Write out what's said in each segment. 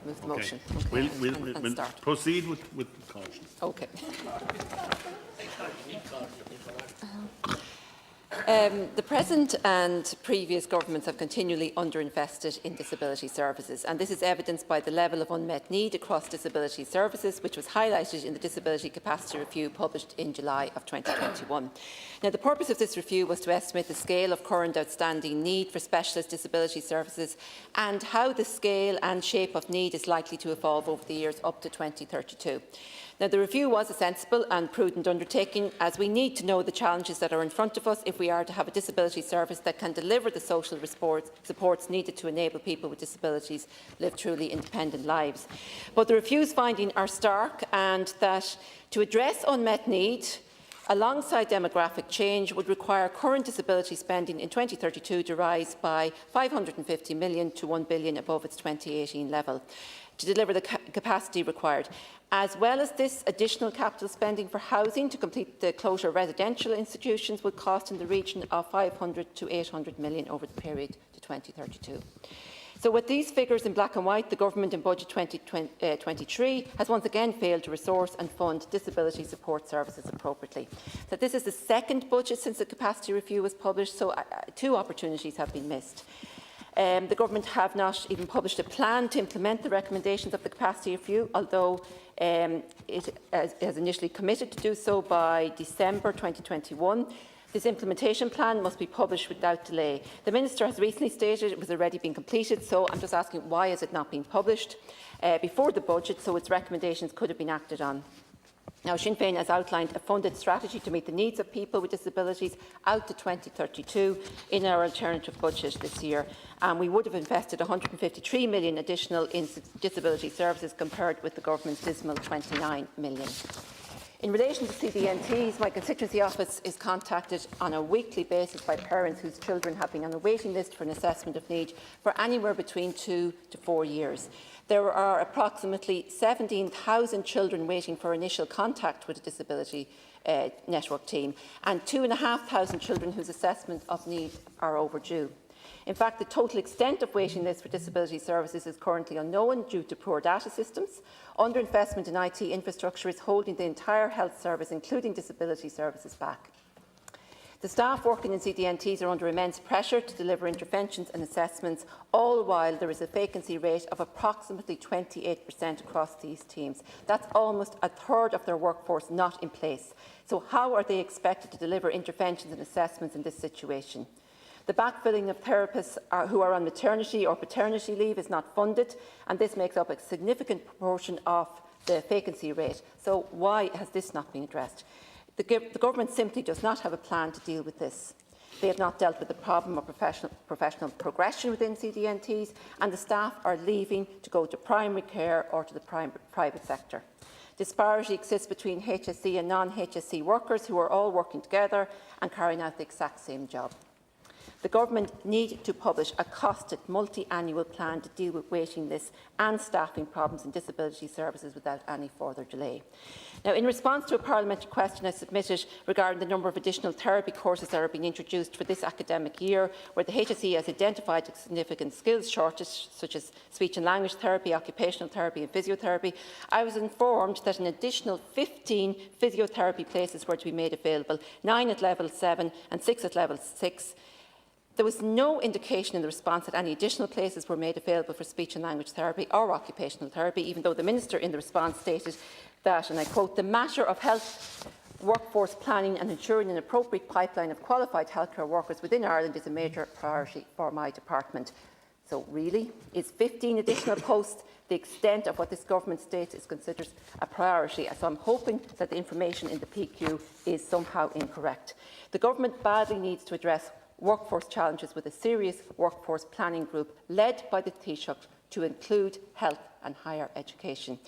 move the motion. Okay. We'll start. Proceed with caution. Okay. The present and previous governments have continually underinvested in disability services, and this is evidenced by the level of unmet need across disability services, which was highlighted in the Disability Capacity Review published in July of 2021. Now, the purpose of this review was to estimate the scale of current outstanding need for specialist disability services and how the scale and shape of need is likely to evolve over the years up to 2032. Now, the review was a sensible and prudent undertaking, as we need to know the challenges that are in front of us if we are to have a disability service that can deliver the social supports needed to enable people with disabilities live truly independent lives. But the review's findings are stark, and that to address unmet need alongside demographic change would require current disability spending in 2032 to rise by $550 million to $1 billion above its 2018 level to deliver the capacity required. As well as this, additional capital spending for housing to complete the closure of residential institutions would cost in the region of $500 to $800 million over the period to 2032. So with these figures in black and white, the Government in Budget 2023 has once again failed to resource and fund disability support services appropriately. So this is the second budget since the capacity review was published, so two opportunities have been missed. The Government have not even published a plan to implement the recommendations of the capacity review, although it has initially committed to do so by December 2021. This implementation plan must be published without delay. The Minister has recently stated it was already being completed, so I'm just asking, why is it not being published before the budget so its recommendations could have been acted on? Now, Sinn Féin has outlined a funded strategy to meet the needs of people with disabilities out to 2032 in our alternative budget this year, and we would have invested $153 million additional in disability services compared with the Government's dismal $29 million. In relation to CDNTs, my constituency office is contacted on a weekly basis by parents whose children have been on a waiting list for an assessment of need for anywhere between 2 to 4 years. There are approximately 17,000 children waiting for initial contact with a disability network team, and 2,500 children whose assessment of need are overdue. In fact, the total extent of waiting lists for disability services is currently unknown due to poor data systems. Underinvestment in IT infrastructure is holding the entire health service, including disability services, back. The staff working in CDNTs are under immense pressure to deliver interventions and assessments, all while there is a vacancy rate of approximately 28% across these teams. That's almost a third of their workforce not in place. So how are they expected to deliver interventions and assessments in this situation? The backfilling of therapists who are on maternity or paternity leave is not funded, and this makes up a significant proportion of the vacancy rate. So why has this not been addressed? The Government simply does not have a plan to deal with this. They have not dealt with the problem of professional progression within CDNTs, and the staff are leaving to go to primary care or to the private sector. Disparity exists between HSE and non-HSE workers who are all working together and carrying out the exact same job. The Government need to publish a costed multi-annual plan to deal with waiting lists and staffing problems in disability services without any further delay. Now, in response to a parliamentary question I submitted regarding the number of additional therapy courses that are being introduced for this academic year, where the HSE has identified a significant skills shortage, such as speech and language therapy, occupational therapy and physiotherapy, I was informed that an additional 15 physiotherapy places were to be made available, 9 at level 7 and 6 at level 6. There was no indication in the response that any additional places were made available for speech and language therapy or occupational therapy, even though the Minister in the response stated that, and I quote, "The matter of health workforce planning and ensuring an appropriate pipeline of qualified healthcare workers within Ireland is a major priority for my department." So really, is 15 additional posts the extent of what this Government states is considered a priority? So I'm hoping that the information in the PQ is somehow incorrect. The Government badly needs to address workforce challenges with a serious workforce planning group led by the Taoiseach to include health and higher education.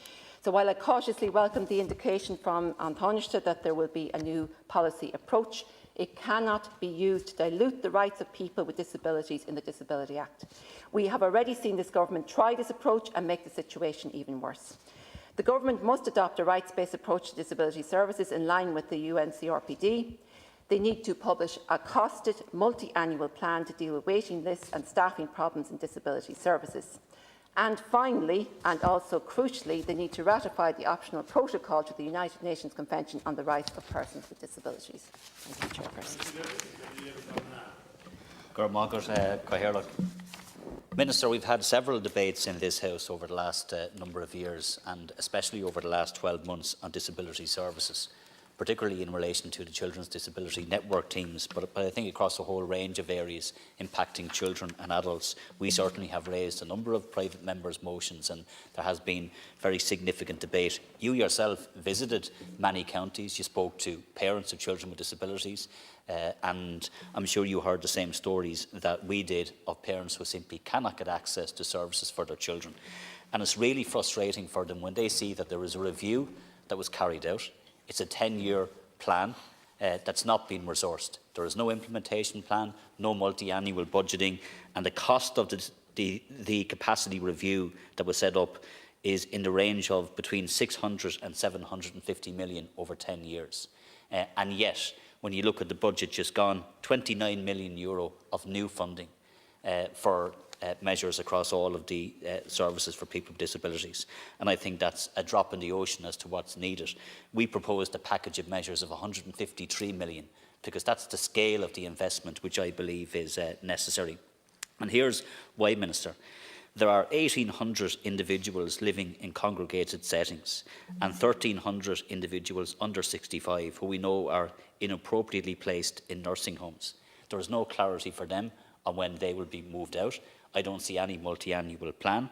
So while I cautiously welcome the indication from An Taoiseach that there will be a new policy approach, it cannot be used to dilute the rights of people with disabilities in the Disability Act. We have already seen this Government try this approach and make the situation even worse. The Government must adopt a rights-based approach to disability services in line with the UN CRPD. They need to publish a costed multi-annual plan to deal with waiting lists and staffing problems in disability services. And finally, and also crucially, they need to ratify the optional protocol to the United Nations Convention on the Rights of Persons with Disabilities. Thank you, Chairperson. Minister, we've had several debates in this House over the last number of years, and especially over the last 12 months on disability services, particularly in relation to the Children's Disability Network teams, but I think across a whole range of areas impacting children and adults. We certainly have raised a number of private members' motions, and there has been very significant debate. You yourself visited many counties. You spoke to parents of children with disabilities, and I'm sure you heard the same stories that we did of parents who simply cannot get access to services for their children. And it's really frustrating for them when they see that there was a review that was carried out. It's a 10-year plan that's not been resourced. There is no implementation plan, no multi-annual budgeting, and the cost of the capacity review that was set up is in the range of between 600 and 750 million over 10 years. And yet, when you look at the budget just gone, 29 million euro of new funding for measures across all of the services for people with disabilities. And I think that's a drop in the ocean as to what's needed. We proposed a package of measures of 153 million, because that's the scale of the investment which I believe is necessary. And here's why, Minister. There are 1,800 individuals living in congregated settings and 1,300 individuals under 65 who we know are inappropriately placed in nursing homes. There is no clarity for them on when they will be moved out. I don't see any multi-annual plan.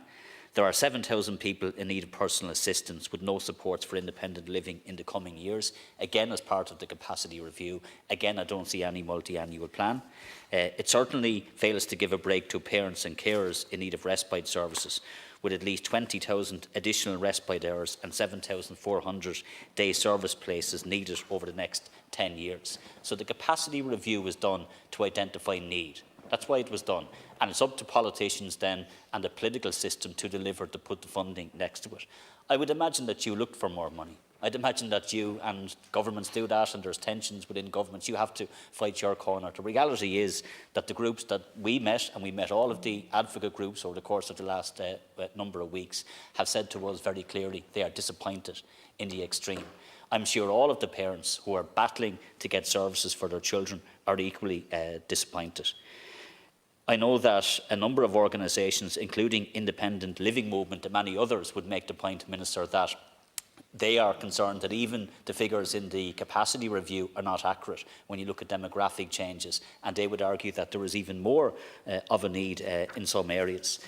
There are 7,000 people in need of personal assistance with no supports for independent living in the coming years. Again, as part of the capacity review, again, I don't see any multi-annual plan. It certainly fails to give a break to parents and carers in need of respite services, with at least 20,000 additional respite hours and 7,400 day service places needed over the next 10 years. So the capacity review was done to identify need. That's why it was done. And it's up to politicians then and the political system to deliver, to put the funding next to it. I would imagine that you looked for more money. I'd imagine that you and governments do that, and there's tensions within governments. You have to fight your corner. The reality is that the groups that we met, and we met all of the advocate groups over the course of the last number of weeks, have said to us very clearly they are disappointed in the extreme. I'm sure all of the parents who are battling to get services for their children are equally disappointed. I know that a number of organisations, including Independent Living Movement and many others, would make the point, Minister, that they are concerned that even the figures in the capacity review are not accurate when you look at demographic changes, and they would argue that there is even more of a need in some areas.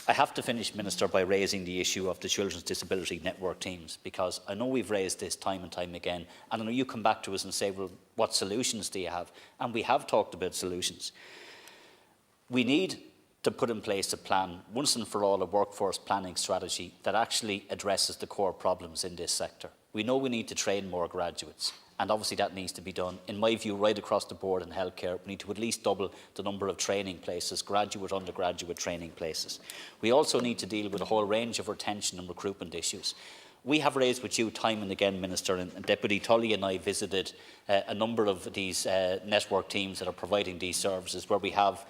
I have to finish, Minister, by raising the issue of the Children's Disability Network teams, because I know we've raised this time and time again, and I know you come back to us and say, well, what solutions do you have? And we have talked about solutions. We need to put in place a plan, once and for all, a workforce planning strategy that actually addresses the core problems in this sector. We know we need to train more graduates, and obviously that needs to be done, in my view, right across the board in healthcare. We need to at least double the number of training places, graduate, undergraduate training places. We also need to deal with a whole range of retention and recruitment issues. We have raised with you time and again, Minister, and Deputy Tully and I visited a number of these network teams that are providing these services, where we have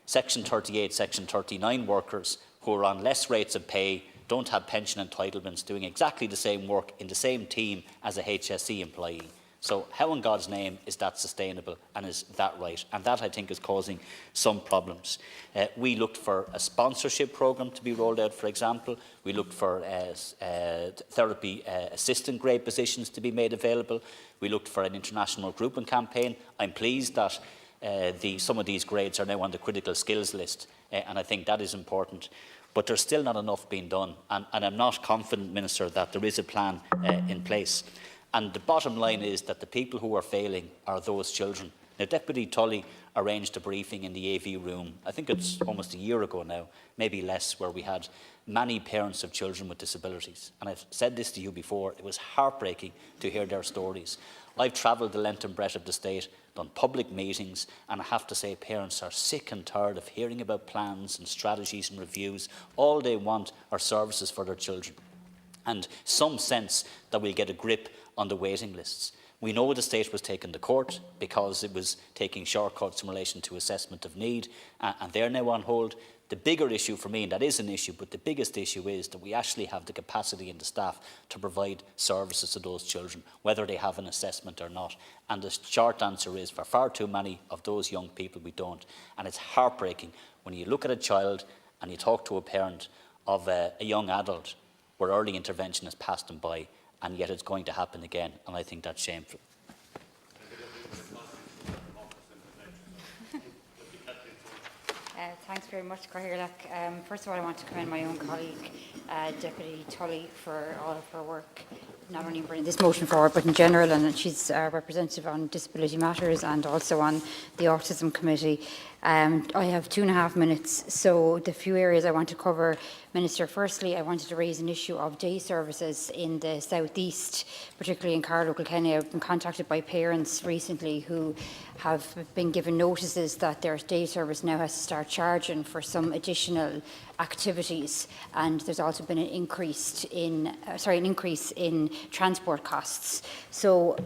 Section 38, Section 39 workers who are on less rates of pay, don't have pension entitlements, doing exactly the same work in the same team as a HSE employee. So how in God's name is that sustainable, and is that right? And that, I think, is causing some problems. We looked for a sponsorship programme to be rolled out, for example. We looked for therapy assistant grade positions to be made available. We looked for an international recruitment campaign. I'm pleased that some of these grades are now on the critical skills list, and I think that is important. But there's still not enough being done, and I'm not confident, Minister, that there is a plan in place. And the bottom line is that the people who are failing are those children. Now, Deputy Tully arranged a briefing in the AV room, I think it's almost a year ago now, maybe less, where we had many parents of children with disabilities. And I've said this to you before, it was heartbreaking to hear their stories. I've travelled the length and breadth of the state, done public meetings, and I have to say parents are sick and tired of hearing about plans and strategies and reviews. All they want are services for their children, and some sense that we'll get a grip on the waiting lists. We know the state was taken to court because it was taking shortcuts in relation to assessment of need, and they're now on hold. The bigger issue for me, and that is an issue, but the biggest issue is that we actually have the capacity in the staff to provide services to those children, whether they have an assessment or not. And the short answer is, for far too many of those young people, we don't. And it's heartbreaking when you look at a child and you talk to a parent of a young adult where early intervention has passed them by, and yet it's going to happen again, and I think that's shameful. Thanks very much, Cathaoirleach. First of all, I want to commend my own colleague, Deputy Tully, for all of her work, not only in bringing this motion forward, but in general, and she's representative on Disability Matters and also on the Autism Committee. I have 2.5 minutes, so the few areas I want to cover, Minister, firstly, I wanted to raise an issue of day services in the South East, particularly in Carlow, Kilkenny. I've been contacted by parents recently who have been given notices that their day service now has to start charging for some additional activities, and there's also been an increase in transport costs. So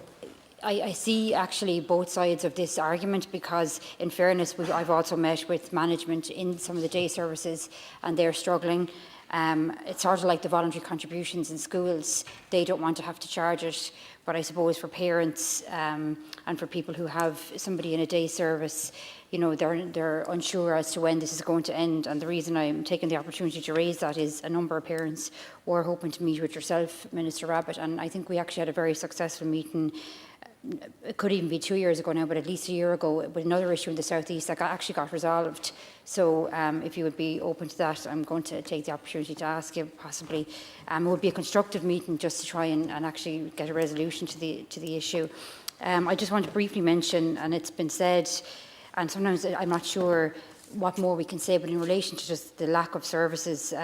I see actually both sides of this argument, because in fairness I've also met with management in some of the day services and they're struggling. It's sort of like the voluntary contributions in schools. They don't want to have to charge it, but I suppose for parents and for people who have somebody in a day service, you know, they're unsure as to when this is going to end. And the reason I'm taking the opportunity to raise that is a number of parents were hoping to meet with yourself, Minister Rabbitte, and I think we actually had a very successful meeting. It could even be 2 years ago now, but at least a year ago, with another issue in the South East that actually got resolved. So if you would be open to that, I'm going to take the opportunity to ask you possibly. It would be a constructive meeting just to try and actually get a resolution to the issue. I just want to briefly mention, and it's been said, and sometimes I'm not sure what more we can say, but in relation to just the lack of services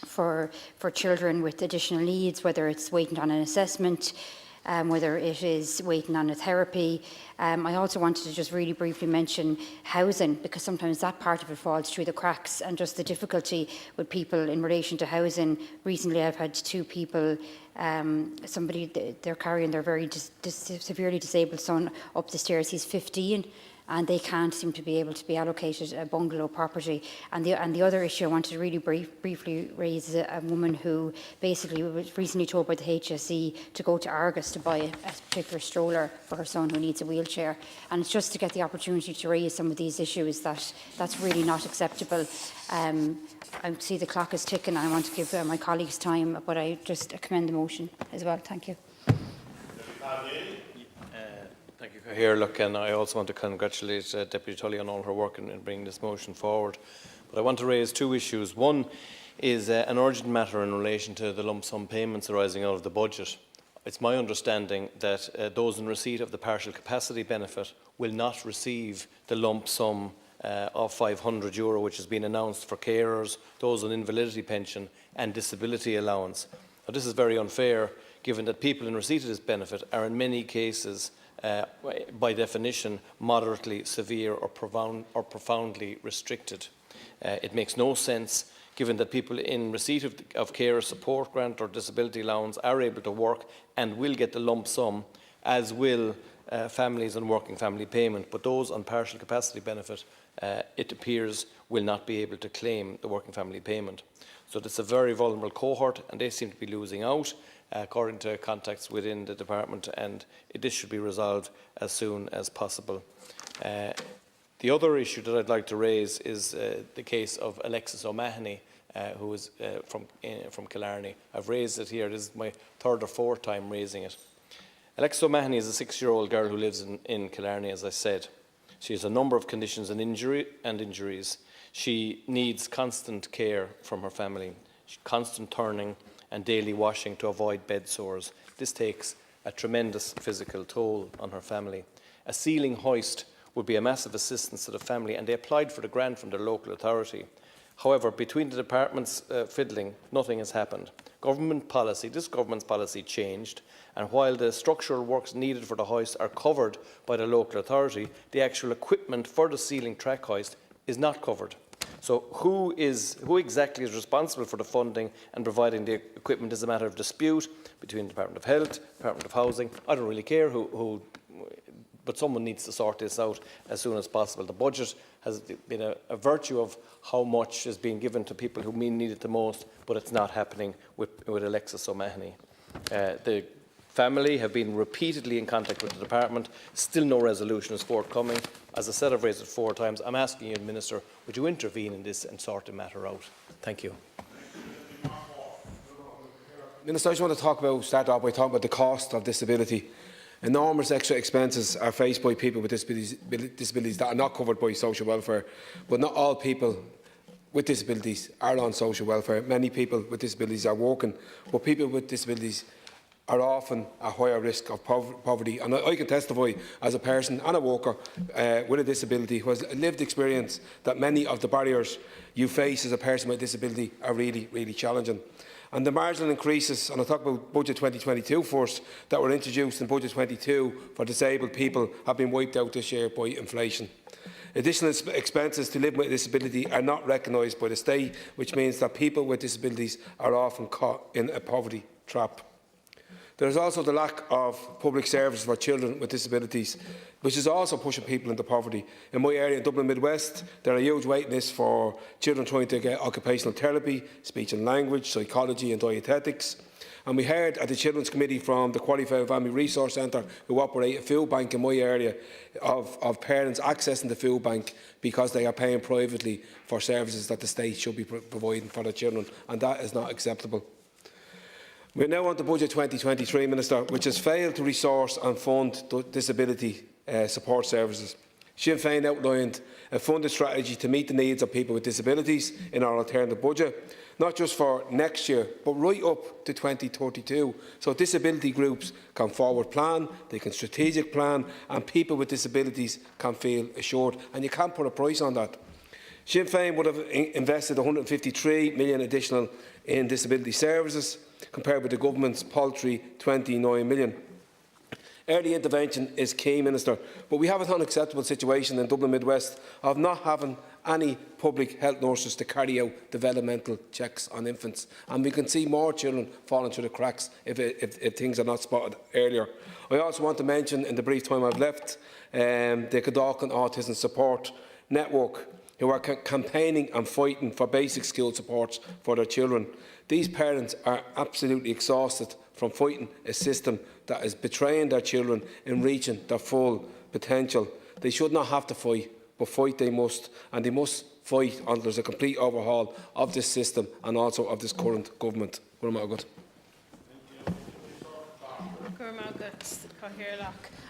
for children with additional needs, whether it's waiting on an assessment, whether it is waiting on a therapy. I also wanted to just really briefly mention housing, because sometimes that part of it falls through the cracks, and just the difficulty with people in relation to housing. Recently I've had 2 people, they're carrying their very severely disabled son up the stairs. He's 15. And they can't seem to be able to be allocated a bungalow property. And the other issue I wanted to really briefly raise is a woman who basically was recently told by the HSE to go to Argos to buy a particular stroller for her son who needs a wheelchair. And it's just to get the opportunity to raise some of these issues that's really not acceptable. I see the clock is ticking and I want to give my colleagues time, but I just commend the motion as well. Thank you. Thank you, Cathaoirleach, and I also want to congratulate Deputy Tully on all her work in bringing this motion forward. But I want to raise 2 issues. One is an urgent matter in relation to the lump sum payments arising out of the budget. It's my understanding that those in receipt of the partial capacity benefit will not receive the lump sum of €500, which has been announced for carers, those on invalidity pension and disability allowance. Now, this is very unfair, given that people in receipt of this benefit are in many cases by definition, moderately severe or profoundly restricted. It makes no sense, given that people in receipt of care support grant or disability allowance are able to work and will get the lump sum, as will families on working family payment, but those on partial capacity benefit, it appears, will not be able to claim the working family payment. So it's a very vulnerable cohort, and they seem to be losing out, according to contacts within the department, and this should be resolved as soon as possible. The other issue that I'd like to raise is the case of Alexis O'Mahony, who is from Killarney. I've raised it here. This is my 3rd or 4th time raising it. Alexis O'Mahony is a 6-year-old girl who lives in Killarney, as I said. She has a number of conditions and injuries. She needs constant care from her family, constant turning and daily washing to avoid bed sores. This takes a tremendous physical toll on her family. A ceiling hoist would be a massive assistance to the family, and they applied for the grant from their local authority. However, between the departments fiddling, nothing has happened. This government's policy changed, and while the structural works needed for the hoist are covered by the local authority, the actual equipment for the ceiling track hoist is not covered. So who exactly is responsible for the funding and providing the equipment is a matter of dispute between the Department of Health, Department of Housing. I don't really care who but someone needs to sort this out as soon as possible. The budget has been a virtue of how much is being given to people who need it the most, but it's not happening with Alexis O'Mahony. The family have been repeatedly in contact with the department. Still no resolution is forthcoming. As I said, I've raised it 4 times. I'm asking you, Minister, would you intervene in this and sort the matter out? Thank you. Minister, I just want to start off by talking about the cost of disability. Enormous extra expenses are faced by people with disabilities that are not covered by social welfare, but not all people with disabilities are on social welfare. Many people with disabilities are working, but people with disabilities are often at higher risk of poverty. And I can testify as a person and a worker with a disability who has a lived experience that many of the barriers you face as a person with a disability are really, really challenging. And the marginal increases, and I'll talk about Budget 2022 first, that were introduced in Budget 22 for disabled people have been wiped out this year by inflation. Additional expenses to live with a disability are not recognised by the state, which means that people with disabilities are often caught in a poverty trap. There is also the lack of public services for children with disabilities, which is also pushing people into poverty. In my area in Dublin Midwest, there are huge waiting lists for children trying to get occupational therapy, speech and language, psychology and dietetics. And we heard at the Children's Committee from the Qualified Family Resource Centre, who operate a food bank in my area, of parents accessing the food bank because they are paying privately for services that the state should be providing for their children, and that is not acceptable. We are now on to Budget 2023, Minister, which has failed to resource and fund disability support services. Sinn Féin outlined a funded strategy to meet the needs of people with disabilities in our alternative budget, not just for next year, but right up to 2032, so disability groups can forward plan, they can strategic plan, and people with disabilities can feel assured. And you can't put a price on that. Sinn Féin would have invested 153 million additional in disability services, compared with the government's paltry 29 million. Early intervention is key, Minister, but we have an unacceptable situation in Dublin Midwest of not having any public health nurses to carry out developmental checks on infants, and we can see more children falling through the cracks if things are not spotted earlier. I also want to mention, in the brief time I've left, the Cadalcan Autism Support Network, who are campaigning and fighting for basic school supports for their children. These parents are absolutely exhausted from fighting a system that is betraying their children in reaching their full potential. They should not have to fight, but fight they must, and they must fight until there is a complete overhaul of this system and also of this current government.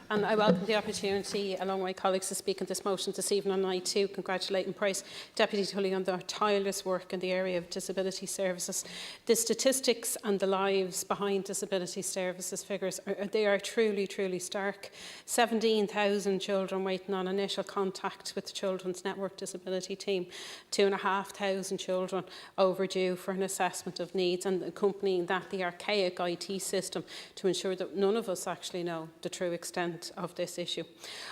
And I welcome the opportunity, along with my colleagues, to speak on this motion this evening. And I too congratulate and praise Deputy Tully on their tireless work in the area of disability services. The statistics and the lives behind disability services figures, they are truly, truly stark. 17,000 children waiting on initial contact with the Children's Network Disability Team, 2,500 children overdue for an assessment of needs, and accompanying that the archaic IT system to ensure that none of us actually know the true extent of this issue.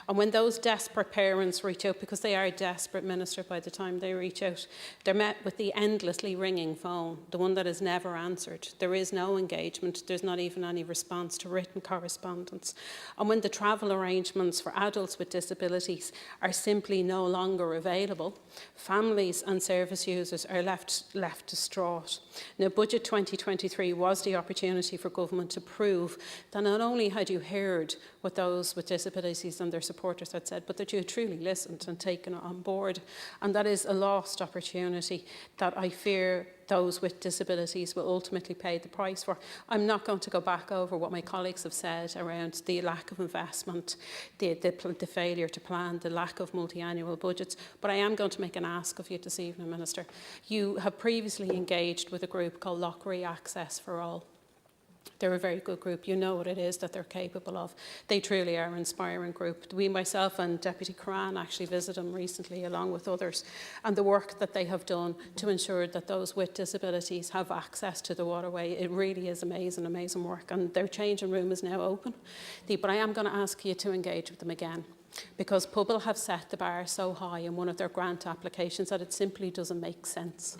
And when those desperate parents reach out, because they are desperate, Minister, by the time they reach out, they're met with the endlessly ringing phone, the one that is never answered. There is no engagement. There's not even any response to written correspondence. And when the travel arrangements for adults with disabilities are simply no longer available, families and service users are left distraught. Now, Budget 2023 was the opportunity for government to prove that not only had you heard what those with disabilities and their supporters had said, but that you had truly listened and taken it on board. And that is a lost opportunity that I fear those with disabilities will ultimately pay the price for. I'm not going to go back over what my colleagues have said around the lack of investment, the failure to plan, the lack of multi-annual budgets, but I am going to make an ask of you this evening, Minister. You have previously engaged with a group called Lockery Access for All. They're a very good group. You know what it is that they're capable of. They truly are an inspiring group. We, myself and Deputy Curran, actually visited them recently along with others, and the work that they have done to ensure that those with disabilities have access to the waterway, it really is amazing, amazing work, and their changing room is now open. But I am going to ask you to engage with them again. because Pobal have set the bar so high in one of their grant applications that it simply doesn't make sense.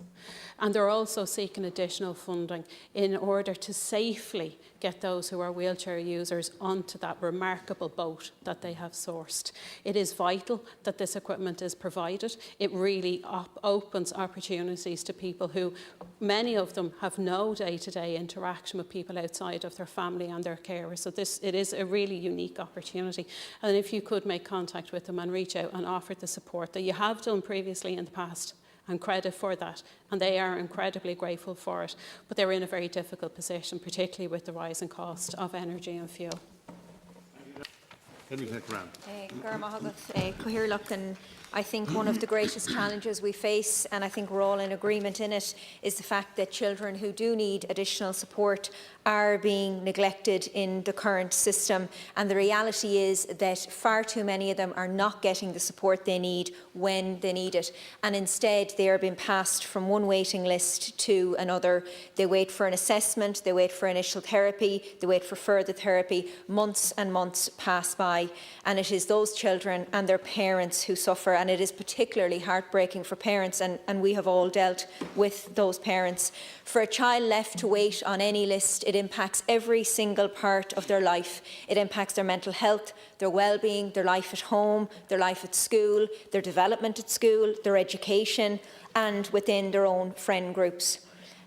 And they're also seeking additional funding in order to safely get those who are wheelchair users onto that remarkable boat that they have sourced. It is vital that this equipment is provided. It really opens opportunities to people who, many of them, have no day-to-day interaction with people outside of their family and their carers. So it is a really unique opportunity. And if you could make contact with them and reach out and offer the support that you have done previously in the past, and credit for that, and they are incredibly grateful for it. But they're in a very difficult position, particularly with the rising cost of energy and fuel. I think one of the greatest challenges we face, and I think we're all in agreement in it, is the fact that children who do need additional support are being neglected in the current system. And the reality is that far too many of them are not getting the support they need when they need it. And instead, they are being passed from one waiting list to another. They wait for an assessment, they wait for initial therapy, they wait for further therapy. Months and months pass by. And it is those children and their parents who suffer. And it is particularly heartbreaking for parents, and we have all dealt with those parents. For a child left to wait on any list, it impacts every single part of their life. It impacts their mental health, their well-being, their life at home, their life at school, their development at school, their education, and within their own friend groups.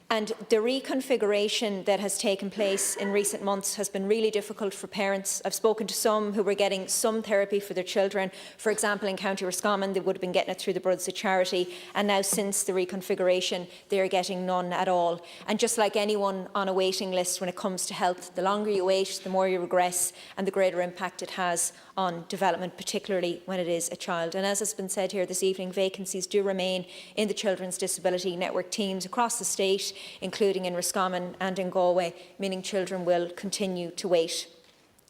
And the reconfiguration that has taken place in recent months has been really difficult for parents. I've spoken to some who were getting some therapy for their children. For example, in County Roscommon, they would have been getting it through the Brothers of Charity, and now since the reconfiguration, they are getting none at all. And just like anyone on a waiting list when it comes to health, the longer you wait, the more you regress, and the greater impact it has on development, particularly when it is a child. And as has been said here this evening, vacancies do remain in the Children's Disability Network teams across the state, including in Roscommon and in Galway, meaning children will continue to wait.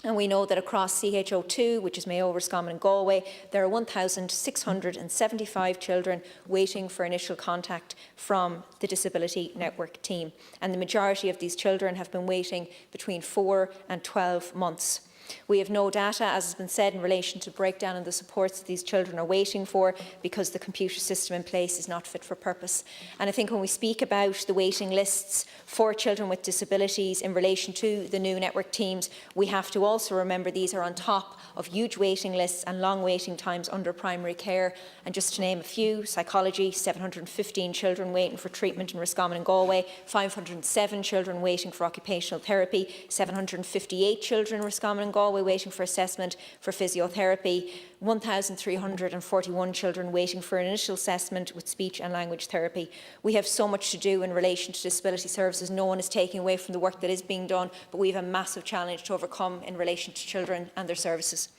And we know that across CHO2, which is Mayo, Roscommon and Galway, there are 1,675 children waiting for initial contact from the Disability Network team. And the majority of these children have been waiting between 4 and 12 months. We have no data, as has been said, in relation to breakdown in the supports that these children are waiting for, because the computer system in place is not fit for purpose. And I think when we speak about the waiting lists for children with disabilities in relation to the new network teams, we have to also remember these are on top of huge waiting lists and long waiting times under primary care. And just to name a few: psychology, 715 children waiting for treatment in Roscommon and Galway, 507 children waiting for occupational therapy, 758 children in Roscommon and Galway waiting for assessment for physiotherapy, 1,341 children waiting for an initial assessment with speech and language therapy. We have so much to do in relation to disability services. No one is taking away from the work that is being done, but we have a massive challenge to overcome in relation to children and their services.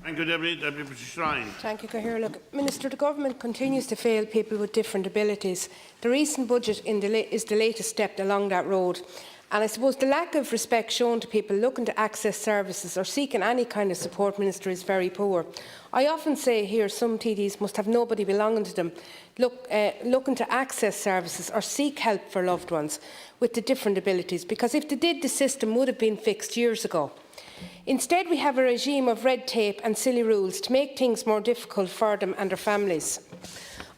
Thank you, Deputy Shrine. Thank you, Cahir. Look, Minister, the Government continues to fail people with different abilities. The recent budget is the latest step along that road. And I suppose the lack of respect shown to people looking to access services or seeking any kind of support, Minister, is very poor. I often say here some TDs must have nobody belonging to them looking to access services or seek help for loved ones with the different abilities, because if they did, the system would have been fixed years ago. Instead, we have a regime of red tape and silly rules to make things more difficult for them and their families.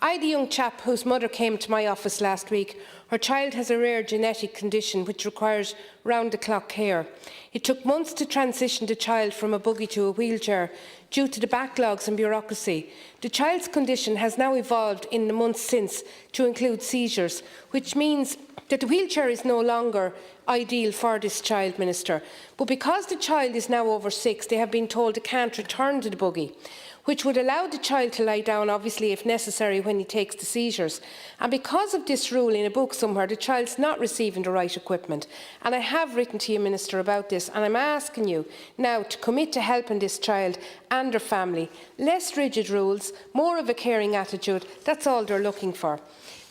I had a young chap whose mother came to my office last week. Her child has a rare genetic condition which requires round-the-clock care. It took months to transition the child from a buggy to a wheelchair due to the backlogs and bureaucracy. The child's condition has now evolved in the months since to include seizures, which means that the wheelchair is no longer ideal for this child, Minister. But because the child is now over 6, they have been told they can't return to the buggy, which would allow the child to lie down, obviously, if necessary, when he takes the seizures. And because of this rule in a book somewhere, the child's not receiving the right equipment. And I have written to you, Minister, about this, and I'm asking you now to commit to helping this child and their family. Less rigid rules, more of a caring attitude, that's all they're looking for.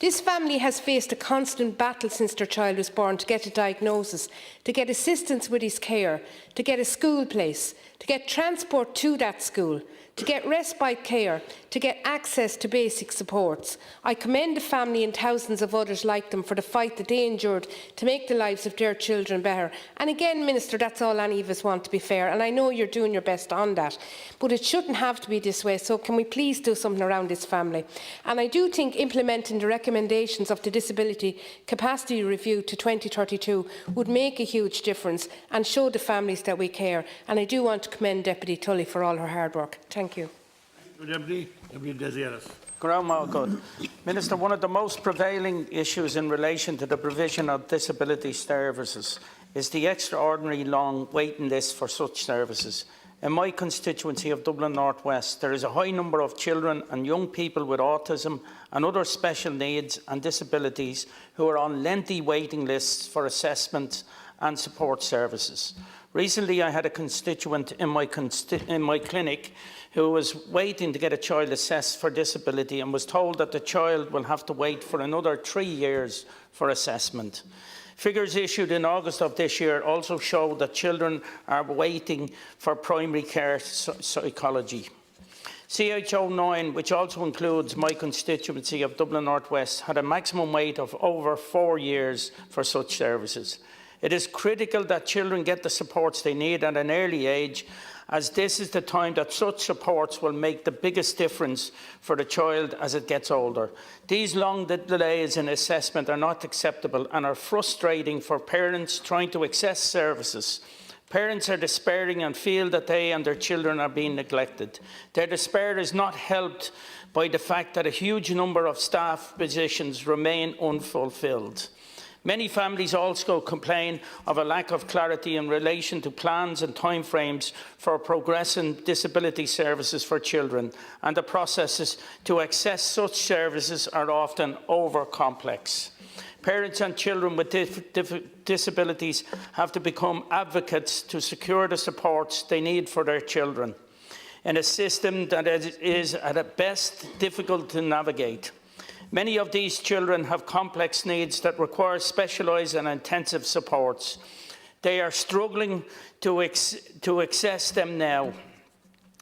This family has faced a constant battle since their child was born to get a diagnosis, to get assistance with his care, to get a school place, to get transport to that school, to get respite care, to get access to basic supports. I commend the family and thousands of others like them for the fight that they endured to make the lives of their children better. And again, Minister, that's all any of us want, to be fair, and I know you're doing your best on that. But it shouldn't have to be this way, so can we please do something around this family? And I do think implementing the recommendations of the Disability Capacity Review to 2032 would make a huge difference and show the families that we care. And I do want to commend Deputy Tully for all her hard work. Thank you. Deputy Desiris. Minister, one of the most prevailing issues in relation to the provision of disability services is the extraordinarily long waiting list for such services. In my constituency of Dublin North West, there is a high number of children and young people with autism and other special needs and disabilities who are on lengthy waiting lists for assessment and support services. Recently, I had a constituent in my clinic who was waiting to get a child assessed for disability and was told that the child will have to wait for another 3 years for assessment. Figures issued in August of this year also show that children are waiting for primary care psychology. CH09, which also includes my constituency of Dublin North West, had a maximum wait of over 4 years for such services. It is critical that children get the supports they need at an early age, as this is the time that such supports will make the biggest difference for the child as it gets older. These long delays in assessment are not acceptable and are frustrating for parents trying to access services. Parents are despairing and feel that they and their children are being neglected. Their despair is not helped by the fact that a huge number of staff positions remain unfulfilled. Many families also complain of a lack of clarity in relation to plans and timeframes for progressing disability services for children, and the processes to access such services are often over-complex. Parents and children with disabilities have to become advocates to secure the supports they need for their children in a system that is at best difficult to navigate. Many of these children have complex needs that require specialised and intensive supports. They are struggling to access them now.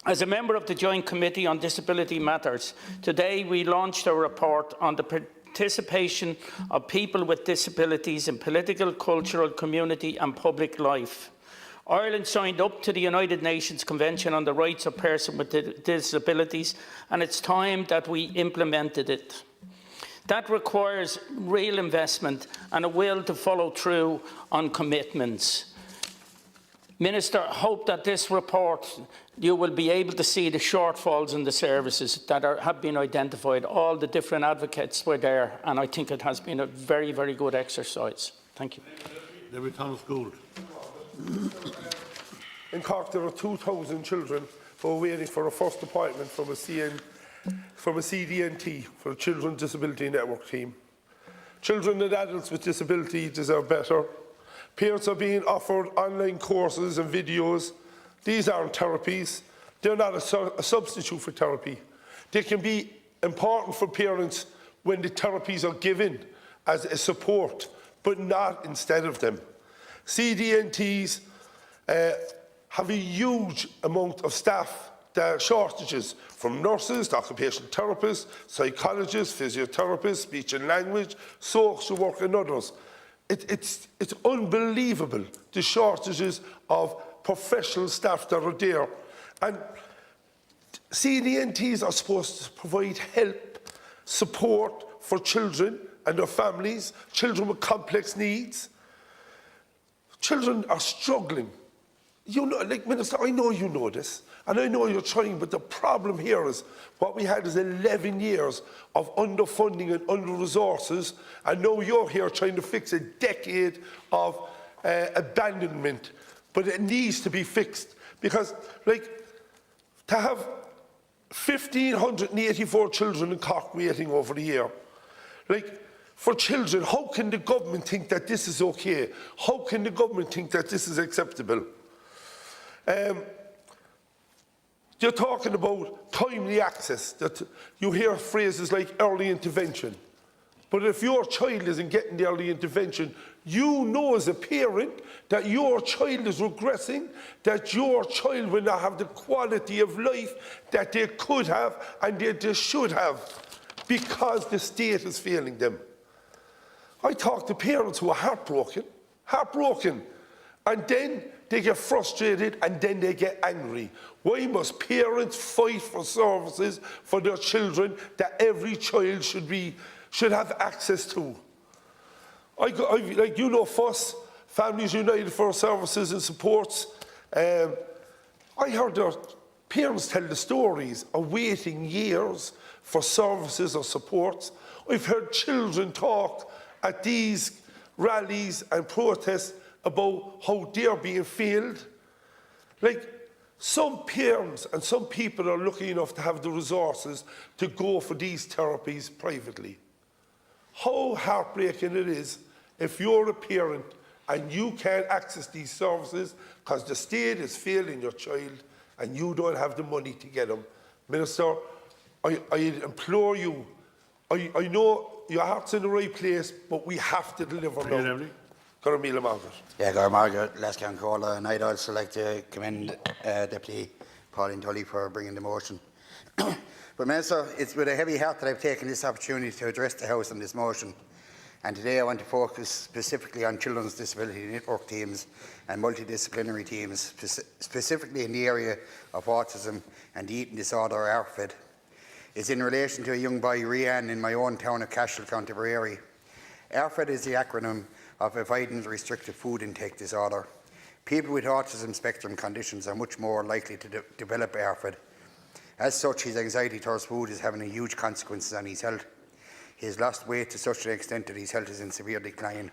As a member of the Joint Committee on Disability Matters, today we launched a report on the participation of people with disabilities in political, cultural, community and public life. Ireland signed up to the United Nations Convention on the Rights of Persons with Disabilities, and it's time that we implemented it. That requires real investment and a will to follow through on commitments. Minister, I hope that this report, you will be able to see the shortfalls in the services that have been identified. All the different advocates were there, and I think it has been a very, very good exercise. Thank you. Deputy Thomas Gould. In Cork, there are 2,000 children who are waiting for a first appointment from a CDNT, for a Children's Disability Network team. Children and adults with disability deserve better. Parents are being offered online courses and videos. These aren't therapies. They're not a substitute for therapy. They can be important for parents when the therapies are given as a support, but not instead of them. CDNTs have a huge amount of staff shortages, from nurses to occupational therapists, psychologists, physiotherapists, speech and language, social work and others. It's unbelievable, the shortages of professional staff that are there. And CDNTs are supposed to provide help, support for children and their families, children with complex needs. Children are struggling. You know, like Minister, I know you know this, and I know you're trying, but the problem here is what we had is 11 years of underfunding and under-resources, and now you're here trying to fix a decade of abandonment. But it needs to be fixed, because, like, to have 1,584 children in Cork waiting over the year, like, for children, how can the government think that this is okay? How can the government think that this is acceptable? You're talking about timely access. That you hear phrases like early intervention. But if your child isn't getting the early intervention, you know as a parent that your child is regressing, that your child will not have the quality of life that they could have and that they should have, because the state is failing them. I talk to parents who are heartbroken, and then they get frustrated and then they get angry. Why must parents fight for services for their children that every child should have access to? Like, you know, FUS, Families United for Services and Supports. I heard their parents tell the stories of waiting years for services or supports. I've heard children talk at these rallies and protests about how they're being failed. Like, some parents and some people are lucky enough to have the resources to go for these therapies privately. How heartbreaking it is if you're a parent and you can't access these services because the state is failing your child and you don't have the money to get them. Minister, I implore you, I know your heart's in the right place, but we have to deliver now. Yeah, Gar Margaret, Lascan Cola, and I'd also like to commend Deputy Pauline Tully for bringing the motion. But Minister, it's with a heavy heart that I've taken this opportunity to address the House on this motion. And today I want to focus specifically on children's disability network teams and multidisciplinary teams, specifically in the area of autism and the eating disorder, ARFID. It's in relation to a young boy, Rian, in my own town of Cashel, County Tipperary. ARFID is the acronym of Avoidance Restricted Food Intake Disorder. People with autism spectrum conditions are much more likely to develop ARFID. As such, his anxiety towards food is having a huge consequences on his health. He has lost weight to such an extent that his health is in severe decline,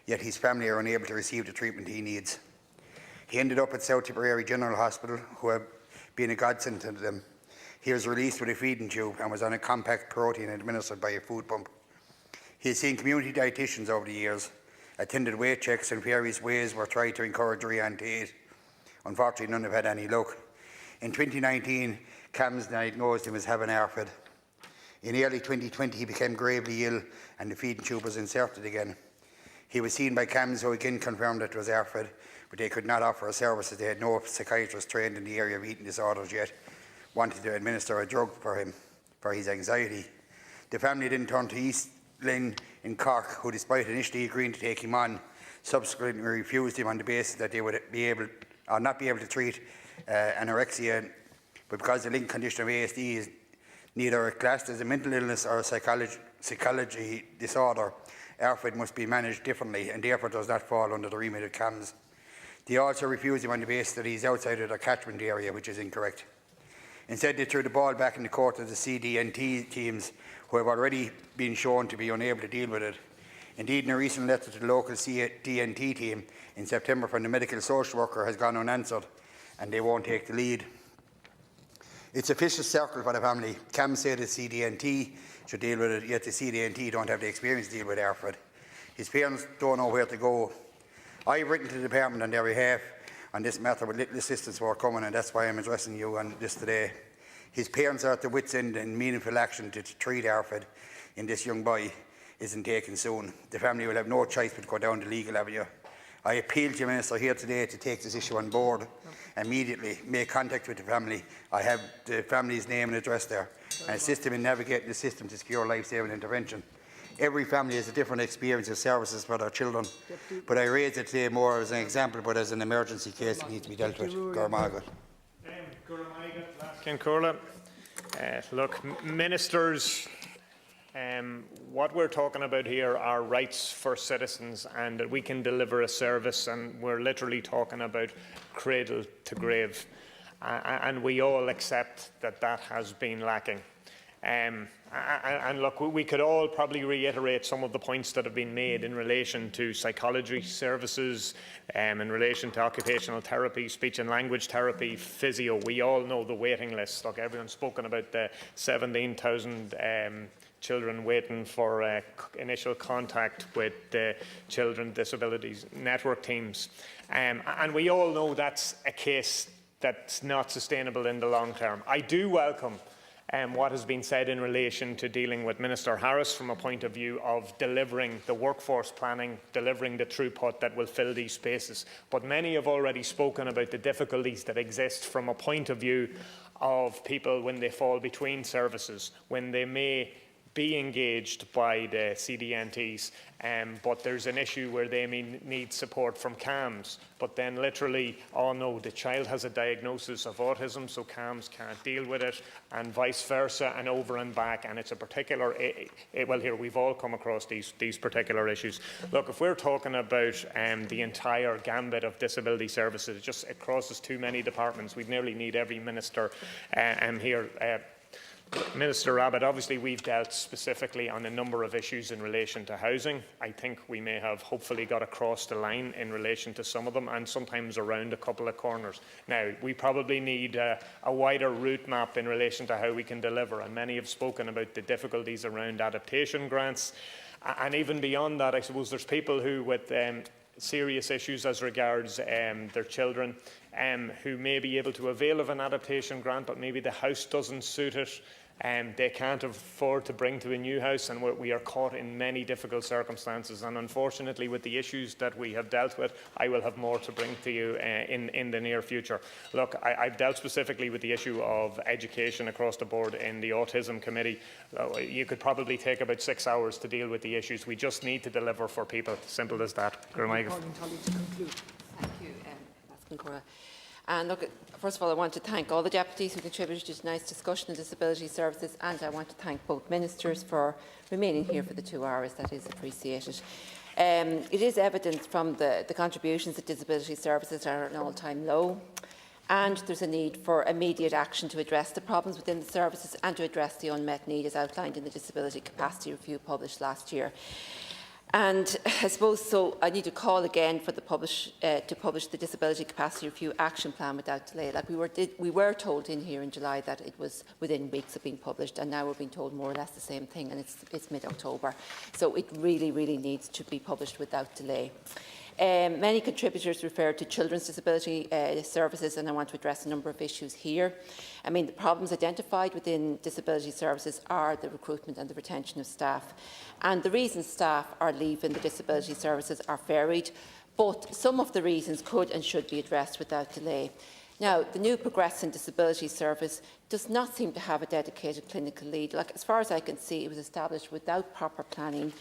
yet his family are unable to receive the treatment he needs. He ended up at South Tipperary General Hospital, who have been a godsend to them. He was released with a feeding tube and was on a compact protein administered by a food pump. He has seen community dietitians over the years, attended weight checks, and various ways were tried to encourage Rian to eat. Unfortunately, none have had any luck. In 2019, CAMS diagnosed him as having ARFID. In early 2020, he became gravely ill and the feeding tube was inserted again. He was seen by CAMS, who again confirmed that it was ARFID, but they could not offer a service as they had no psychiatrist trained in the area of eating disorders yet wanted to administer a drug for him for his anxiety. The family then turned to East Lynn in Cork, who, despite initially agreeing to take him on, subsequently refused him on the basis that they would not be able to treat anorexia, but because the linked condition of ASD is neither classed as a mental illness or a psychology disorder, ARFID must be managed differently and therefore does not fall under the remit of CAMS. They also refused him on the basis that he is outside of their catchment area, which is incorrect. Instead, they threw the ball back in the court of the CDNT teams, who have already been shown to be unable to deal with it. Indeed, in a recent letter to the local CDNT team in September from the medical social worker has gone unanswered, and they won't take the lead. It's a vicious circle for the family. CAMS say the CDNT should deal with it, yet the CDNT don't have the experience to deal with ARFID. His parents don't know where to go. I've written to the department on their behalf on this matter with little assistance forthcoming, and that's why I'm addressing you on this today. His parents are at the wit's end, and meaningful action to treat ARFID in this young boy isn't taken soon. The family will have no choice but to go down the legal avenue. I appeal to you, Minister, here today to take this issue on board immediately. Make contact with the family. I have the family's name and address there, and assist them in navigating the system to secure life-saving intervention. Every family has a different experience of services for their children, but I raise it today more as an example, but as an emergency case that needs to be dealt with. Gar Margaret. Look, ministers, what we're talking about here are rights for citizens, and that we can deliver a service, and we're literally talking about cradle to grave, and we all accept that that has been lacking. And look, we could all probably reiterate some of the points that have been made in relation to psychology services, in relation to occupational therapy, speech and language therapy, physio. We all know the waiting list. Look, everyone's spoken about the 17,000 children waiting for initial contact with the Children Disabilities Network teams. And we all know that's a case that's not sustainable in the long term. I do welcome what has been said in relation to dealing with Minister Harris from a point of view of delivering the workforce planning, delivering the throughput that will fill these spaces. But many have already spoken about the difficulties that exist from a point of view of people when they fall between services, when they may be engaged by the CDNTs, but there's an issue where they may need support from CAMS, but then literally, oh no, the child has a diagnosis of autism, so CAMS can't deal with it, and vice versa, and over and back, and it's a particular, well here, we've all come across these particular issues. Look, if we're talking about the entire gambit of disability services, it crosses too many departments. We'd nearly need every minister here. Minister Abbott, obviously we've dealt specifically on a number of issues in relation to housing. I think we may have hopefully got across the line in relation to some of them, and sometimes around a couple of corners. Now, we probably need a wider route map in relation to how we can deliver, and many have spoken about the difficulties around adaptation grants. And even beyond that, I suppose there's people who with serious issues as regards their children who may be able to avail of an adaptation grant, but maybe the house doesn't suit it. They can't afford to bring to a new house, and we are caught in many difficult circumstances. And unfortunately, with the issues that we have dealt with, I will have more to bring to you in the near future. Look, I've dealt specifically with the issue of education across the board in the Autism Committee. You could probably take about 6 hours to deal with the issues. We just need to deliver for people. Simple as that. Thank you, Cora. And look, first of all, I want to thank all the deputies who contributed to tonight's discussion on disability services, and I want to thank both ministers for remaining here for the 2 hours. That is appreciated. It is evident from the contributions that disability services are at an all-time low, and there's a need for immediate action to address the problems within the services and to address the unmet need as outlined in the Disability Capacity Review published last year. And I suppose so I need to call again for the to publish the Disability Capacity Review Action Plan without delay. Like we were told in here in July that it was within weeks of being published, and now we're being told more or less the same thing, and it's mid-October. So it really, really needs to be published without delay. Many contributors referred to children's disability services, and I want to address a number of issues here. I mean, the problems identified within disability services are the recruitment and the retention of staff. And the reasons staff are leaving the disability services are varied, but some of the reasons could and should be addressed without delay. Now, the new Progressing Disability Service does not seem to have a dedicated clinical lead. Like, as far as I can see, it was established without proper planning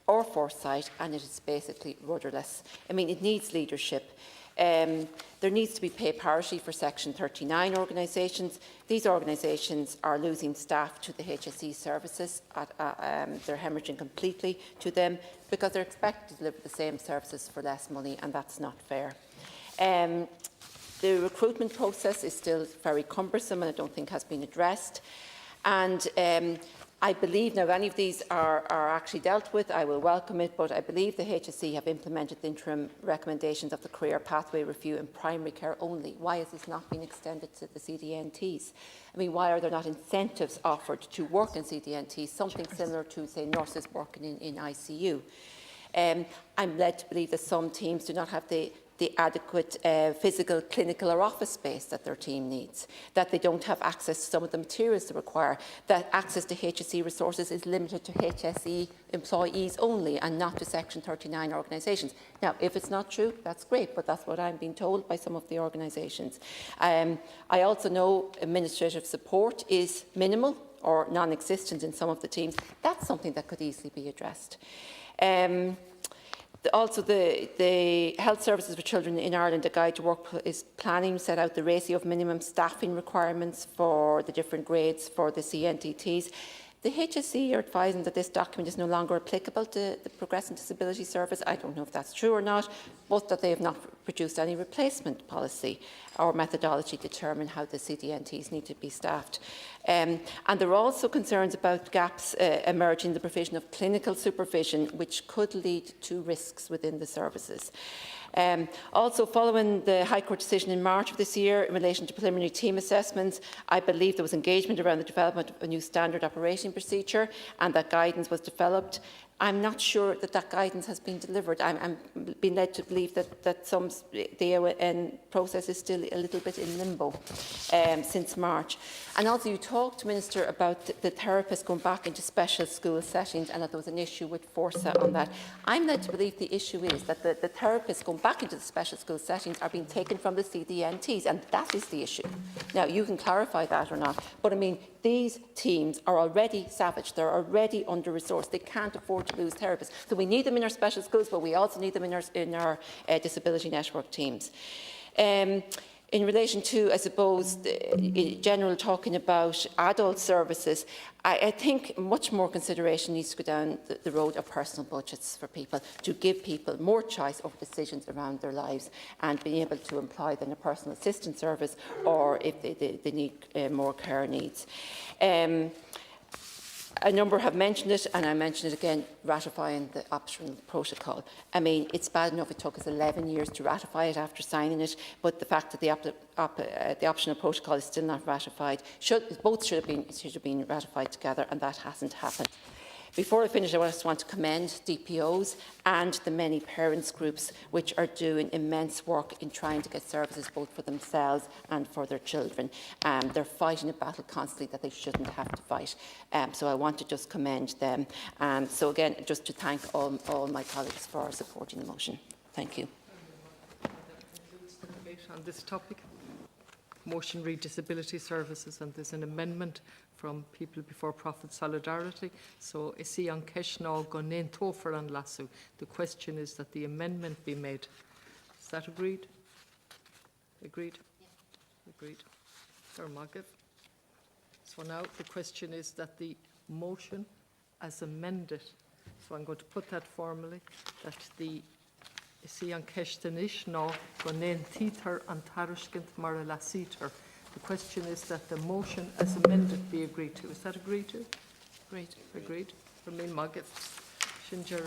or foresight, and it is basically rudderless. I mean, it needs leadership. There needs to be pay parity for Section 39 organisations. These organisations are losing staff to the HSE services. They're hemorrhaging completely to them because they're expected to deliver the same services for less money, and that's not fair. The recruitment process is still very cumbersome and I don't think has been addressed. And I believe now if any of these are actually dealt with, I will welcome it, but I believe the HSE have implemented the interim recommendations of the career pathway review in primary care only. Why has this not been extended to the CDNTs? I mean, why are there not incentives offered to work in CDNTs, something similar to, say, nurses working in ICU? I'm led to believe that some teams do not have the adequate physical, clinical or office space that their team needs, that they don't have access to some of the materials they require, that access to HSE resources is limited to HSE employees only and not to Section 39 organisations. Now, if it's not true, that's great, but that's what I'm being told by some of the organisations. I also know administrative support is minimal or non-existent in some of the teams. That's something that could easily be addressed. Also, the Health Services for Children in Ireland, a guide to workplace planning, set out the ratio of minimum staffing requirements for the different grades for the CNTTs. The HSE are advising that this document is no longer applicable to the Progressing Disability Service. I don't know if that's true or not, but that they have not produced any replacement policy or methodology to determine how the CDNTs need to be staffed. And there are also concerns about gaps emerging in the provision of clinical supervision, which could lead to risks within the services. Also, following the High Court decision in March of this year in relation to preliminary team assessments, I believe there was engagement around the development of a new standard operating procedure, and that guidance was developed. I'm not sure that that guidance has been delivered. I'm being led to believe that the AON process is still a little bit in limbo since March. And also you talked, Minister, about the therapists going back into special school settings and that there was an issue with Forza on that. I'm led to believe the issue is that the therapists going back into the special school settings are being taken from the CDNTs, and that is the issue. Now, you can clarify that or not, but I mean, these teams are already savage, they're already under-resourced, they can't afford to lose therapists. So we need them in our special schools, but we also need them in our disability network teams. In relation to, I suppose, in general talking about adult services, I think much more consideration needs to go down the road of personal budgets for people, to give people more choice over decisions around their lives and being able to employ them in a personal assistance service or if they need more care needs. A number have mentioned it, and I mention it again, ratifying the optional protocol. I mean, it's bad enough it took us 11 years to ratify it after signing it, but the fact that the optional protocol is still not ratified, both should have been ratified together, and that hasn't happened. Before I finish, I just want to commend DPOs and the many parents groups which are doing immense work in trying to get services both for themselves and for their children. They're fighting a battle constantly that they shouldn't have to fight. So I want to just commend them. So again, just to thank all my colleagues for supporting the motion. Thank you. That concludes the debate on this topic. Motion read disability services, and there's an amendment from People Before Profit Solidarity. So isi an keshna gonen tofer an lasu. The question is that the amendment be made. Is that agreed? Agreed? Yeah. Agreed. So now the question is that the motion as amended, so I'm going to put that formally, that the isi an keshna no gonen titer an tarushkint marala siter. The question is that the motion as amended be agreed to. Is that agreed to? Agreed. Agreed. Remain Margaret. Shinjar